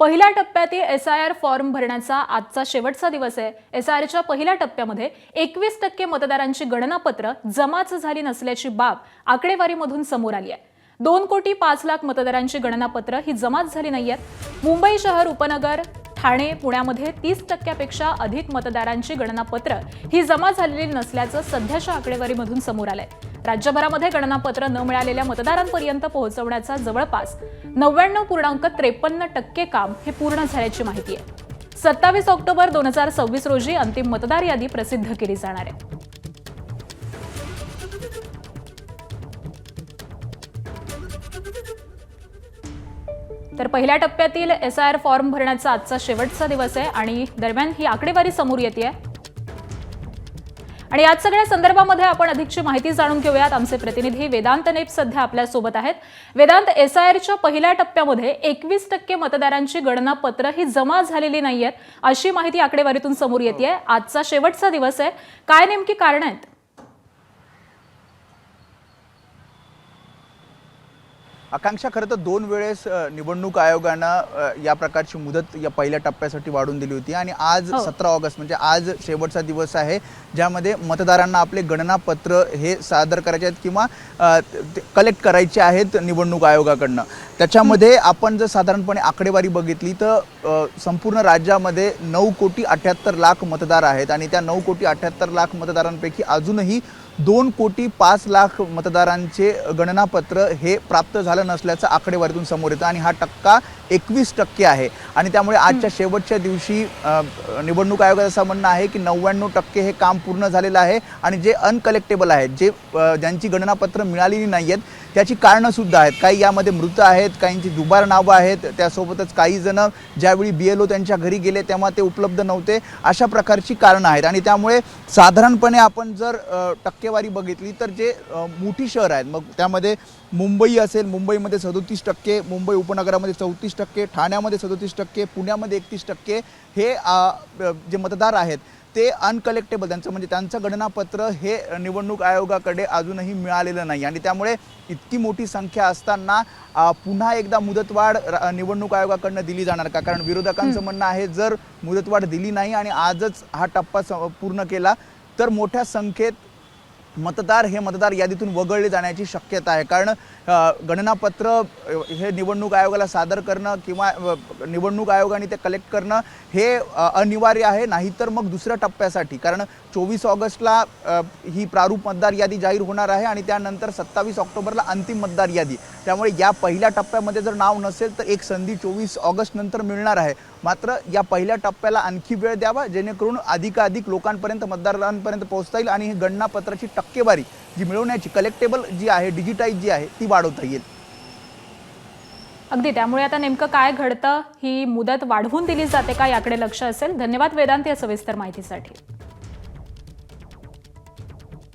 पहिल्या टप्प्यातील SIR form भरण्याचा आजचा शेवटचा दिवस आहे। एसआयआरच्या पहिल्या टप्प्यामध्ये 21% मतदारांची गणनापत्र जमाच झाली नसल्याची बाब आकडेवारीमधून समोर आली आहे। 2,05,00,000 मतदारांची गणनापत्र ही जमाच झाली नाहीयेत। मुंबई शहर उपनगर ठाणे पुण्यामध्ये 30%पेक्षा अधिक मतदारांची गणनापत्र ही जमा झालेली नसल्याचं सध्याच्या आकडेवारीमधून समोर आलंय। राज्यभरामध्ये गणनापत्र न मिळालेल्या मतदारांपर्यंत पोहोचवण्याचा जवळपास 99.53% काम हे पूर्ण झाल्याची माहिती आहे। 27 ऑक्टोबर 2026 रोजी अंतिम मतदार यादी प्रसिद्ध केली जाणार आहे। तर पहिल्या टप्प्यातील एसआयआर फॉर्म भरण्याचा आजचा शेवटचा दिवस आहे आणि दरम्यान ही आकडेवारी समोर येते आणि या सगळ्या संदर्भामध्ये आपण अधिकची माहिती जाणून घेऊयात। आमचे प्रतिनिधी वेदांत नेप सध्या आपल्या सोबत आहेत। वेदांत, एसआयआरच्या पहिल्या टप्प्यामध्ये 21% मतदारांची गणनापत्र ही जमा झालेली नाहीयेत अशी माहिती आकडेवारीतून समोर येते। आजचा शेवटचा दिवस आहे, काय नेमकी कारण आहेत? आकांक्षा, खरं तर 2 वेळेस निवडणूक आयोगानं या प्रकारची मुदत या पहिल्या टप्प्यासाठी वाढवून दिली होती आणि आज 17 ऑगस्ट म्हणजे आज शेवटचा दिवस आहे, ज्यामध्ये मतदारांना आपले गणनापत्र हे सादर करायचे आहेत किंवा कलेक्ट करायचे आहेत निवडणूक आयोगाकडनं। त्याच्यामध्ये आपण जर साधारणपणे आकडेवारी बघितली तर संपूर्ण राज्यामध्ये 9,78,00,000 मतदार आहेत आणि त्या 9,78,00,000 मतदारांपैकी अजूनही 2,05,00,000 मतदारांचे गणनापत्र हे प्राप्त झालं नसल्याचं आकडेवारीतून समोर येतं आणि हा टक्का 21% आहे आणि त्यामुळे आजच्या शेवटच्या दिवशी निवडणूक आयोगाचं असं म्हणणं आहे की 99% हे काम पूर्ण झालेलं आहे आणि जे अनकलेक्टेबल आहेत, ज्यांची गणनापत्र मिळालेली नाही आहेत, त्याची कारणं सुद्धा आहेत। काही यामध्ये मृत आहेत, काहींची दुबार नावं आहेत, त्यासोबतच काही जण ज्यावेळी BLO त्यांच्या घरी गेले तेव्हा ते उपलब्ध नव्हते, अशा प्रकारची कारणं आहेत आणि त्यामुळे साधारणपणे आपण जर टक्केवारी बघितली तर जे मोठी शहर आहेत, मग त्यामध्ये मुंबई असेल, मुंबईमध्ये 37%, मुंबई उपनगरामध्ये 34%, ठाण्यामध्ये 37%, पुण्यामध्ये 31% हे जे मतदार आहेत ते अनकलेक्टेबल, त्यांचं गणनापत्र हे निवडणूक आयोगाकडे अजूनही मिळालेलं नाही आणि त्यामुळे इतकी मोठी संख्या असताना पुन्हा एकदा मुदतवाढ निवडणूक आयोगाकडनं दिली जाणार का? कारण विरोधकांचं म्हणणं आहे जर मुदतवाढ दिली नाही आणि आजच हा टप्पा पूर्ण केला तर मोठ्या संख्येत मतदार हे मतदार यादीतून वगळले जाण्याची शक्यता आहे। कारण गणनापत्र हे निवडणूक आयोगाला सादर करणं किंवा निवडणूक आयोगाने ते कलेक्ट करणं हे अनिवार्य आहे, नाहीतर मग दुसऱ्या टप्प्यासाठी, कारण 24 ऑगस्टला ही प्रारूप मतदार यादी जाहीर होणार आहे आणि त्यानंतर 27 ऑक्टोबरला अंतिम मतदार यादी। त्यामुळे या पहिल्या टप्प्यामध्ये जर नाव नसेल तर एक संधी 24 ऑगस्ट नंतर मिळणार आहे। मात्र या पहिल्या टप्प्याला आणखी वेळ द्यावा, जेणेकरून अधिकाधिक लोकांपर्यंत, मतदारांपर्यंत पोहोचता येईल आणि ही गणनापत्राची टक्केवारी जी मिळवण्याची, कलेक्टेबल जी आहे, डिजिटाइज जी आहे, ती वाढवता येईल। अगदी, त्यामुळे आता नेमकं काय घडतं, ही मुदत वाढवून दिली जाते का याकडे लक्ष असेल। धन्यवाद वेदांत या सविस्तर माहितीसाठी।